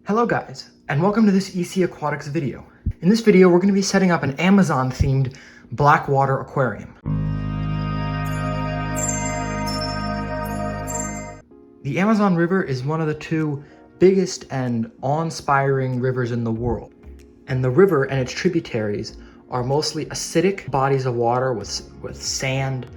Hello guys, and welcome to this EC Aquatics video. In this video, we're going to be setting up an Amazon-themed Blackwater Aquarium. The Amazon River is one of the two biggest and awe-inspiring rivers in the world. And the river and its tributaries are mostly acidic bodies of water with sand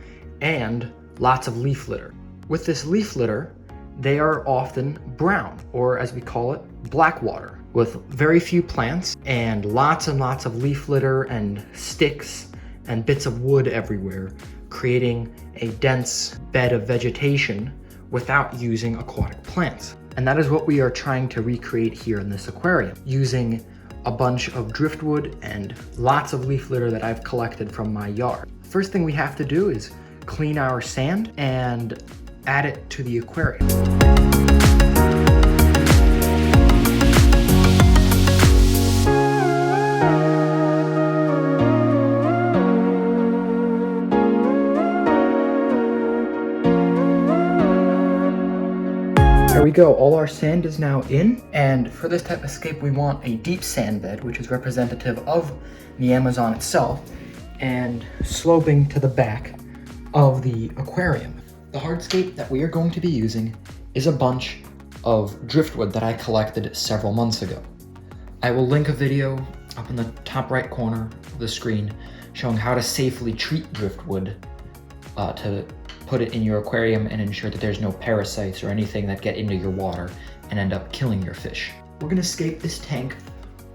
and lots of leaf litter. With this leaf litter, they are often brown, or as we call it, black water, with very few plants and lots of leaf litter and sticks and bits of wood everywhere, creating a dense bed of vegetation without using aquatic plants. And that is what we are trying to recreate here in this aquarium, using a bunch of driftwood and lots of leaf litter that I've collected from my yard. First thing we have to do is clean our sand and add it to the aquarium. There we go, all our sand is now in, and for this type of scape we want a deep sand bed, which is representative of the Amazon itself, and sloping to the back of the aquarium. The hardscape that we are going to be using is a bunch of driftwood that I collected several months ago. I will link a video up in the top right corner of the screen showing how to safely treat driftwood to put it in your aquarium and ensure that there's no parasites or anything that get into your water and end up killing your fish. We're gonna scape this tank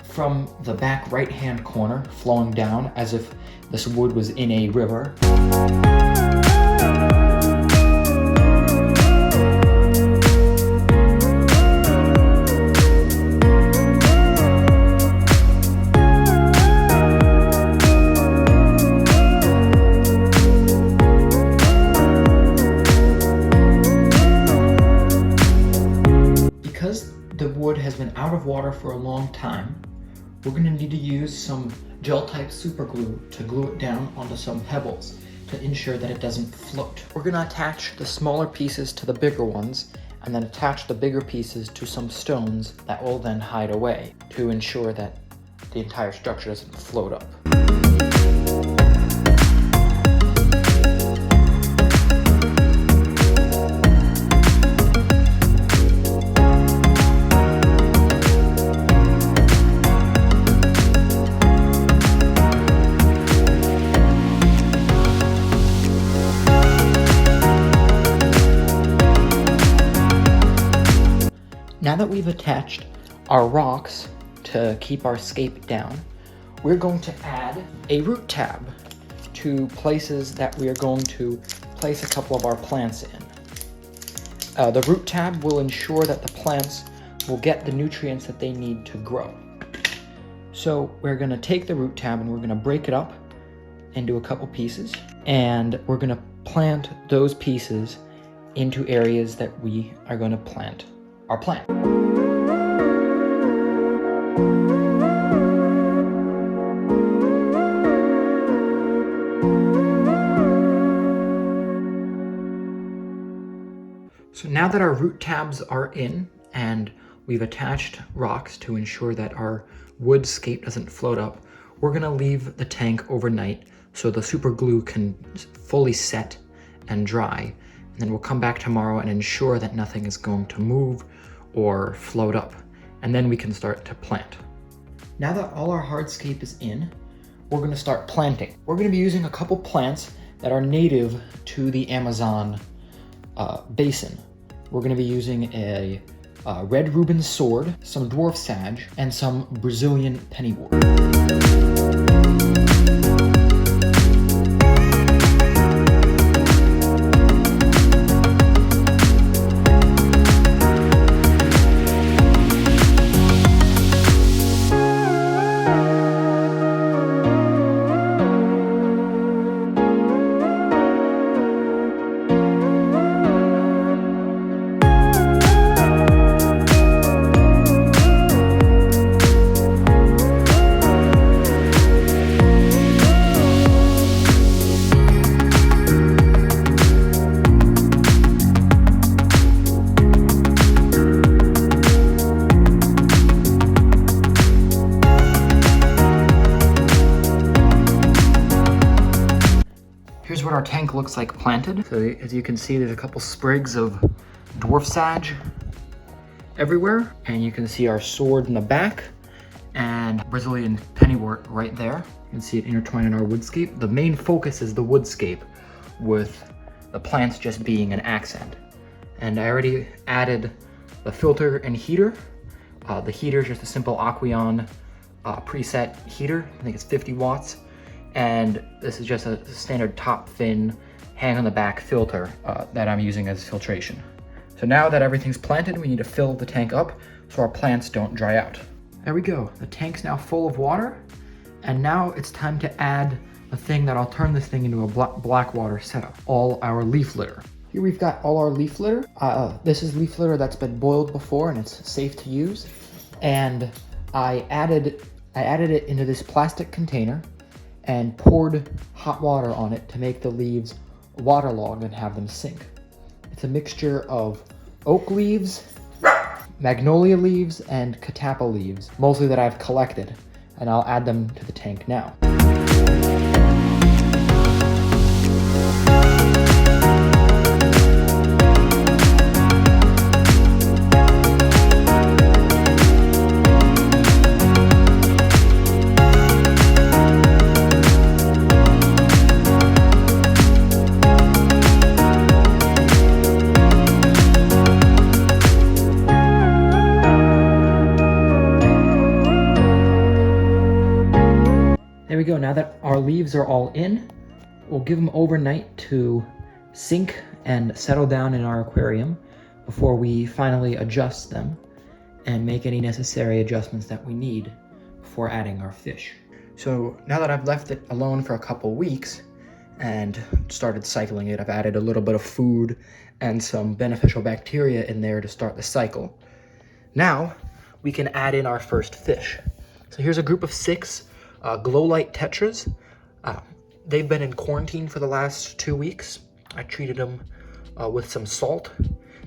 from the back right-hand corner, flowing down as if this wood was in a river. Because the wood has been out of water for a long time, we're going to need to use some gel-type super glue to glue it down onto some pebbles to ensure that it doesn't float. We're going to attach the smaller pieces to the bigger ones and then attach the bigger pieces to some stones that will then hide away to ensure that the entire structure doesn't float up. Now that we've attached our rocks to keep our scape down, we're going to add a root tab to places that we are going to place a couple of our plants in. The root tab will ensure that the plants will get the nutrients that they need to grow. So we're going to take the root tab and we're going to break it up into a couple pieces, and we're going to plant those pieces into areas that we are going to plant our plant. So now that our root tabs are in and we've attached rocks to ensure that our wood scape doesn't float up, we're gonna leave the tank overnight so the super glue can fully set and dry. And then we'll come back tomorrow and ensure that nothing is going to move or float up, and then we can start to plant. Now that all our hardscape is in, we're going to start planting. We're going to be using a couple plants that are native to the Amazon basin. We're going to be using a red Reuben sword, some dwarf sage, and some Brazilian pennywort. our tank looks like planted. So as you can see, there's a couple sprigs of dwarf sage everywhere. And you can see our sword in the back and Brazilian pennywort right there. You can see it intertwined in our woodscape. The main focus is the woodscape, with the plants just being an accent. And I already added the filter and heater. The heater is just a simple Aquarium preset heater. I think it's 50 watts. And this is just a standard top fin, hang on the back filter that I'm using as filtration. So now that everything's planted, we need to fill the tank up so our plants don't dry out. There we go. The tank's now full of water. And now it's time to add the thing that'll turn this thing into a Blackwater setup, all our leaf litter. Here we've got all our leaf litter. This is leaf litter that's been boiled before and it's safe to use. And I added it into this plastic container and poured hot water on it to make the leaves waterlogged and have them sink. It's a mixture of oak leaves, magnolia leaves, and catappa leaves, mostly that I've collected, and I'll add them to the tank now. There we go. Now that our leaves are all in, we'll give them overnight to sink and settle down in our aquarium before we finally adjust them and make any necessary adjustments that we need before adding our fish. So now that I've left it alone for a couple weeks and started cycling it, I've added a little bit of food and some beneficial bacteria in there to start the cycle. Now we can add in our first fish. So here's a group of 6 glow light tetras. They've been in quarantine for the last 2 weeks. I treated them with some salt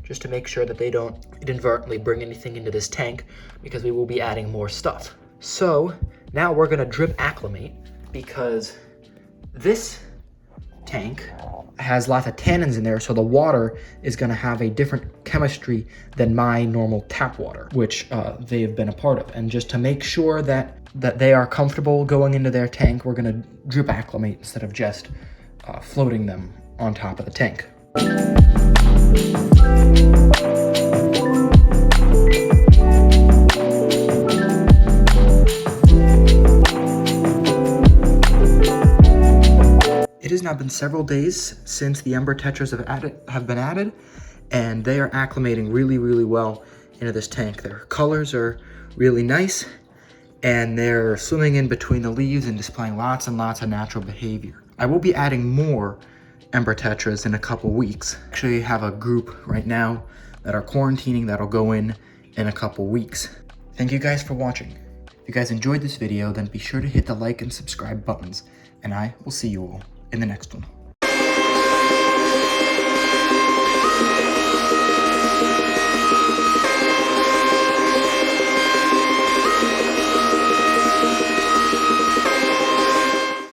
just to make sure that they don't inadvertently bring anything into this tank, because we will be adding more stuff. So now we're gonna drip acclimate, because this tank has lots of tannins in there, so the water is gonna have a different chemistry than my normal tap water, which they've been a part of. And just to make sure that they are comfortable going into their tank, we're gonna drip acclimate instead of just floating them on top of the tank. It has now been several days since the Ember Tetras have been added, and they are acclimating really, really well into this tank. Their colors are really nice, and they're swimming in between the leaves and displaying lots and lots of natural behavior. I will be adding more Ember Tetras in a couple weeks. Actually, I have a group right now that are quarantining that'll go in a couple weeks. Thank you guys for watching. If you guys enjoyed this video, then be sure to hit the like and subscribe buttons, and I will see you all in the next one.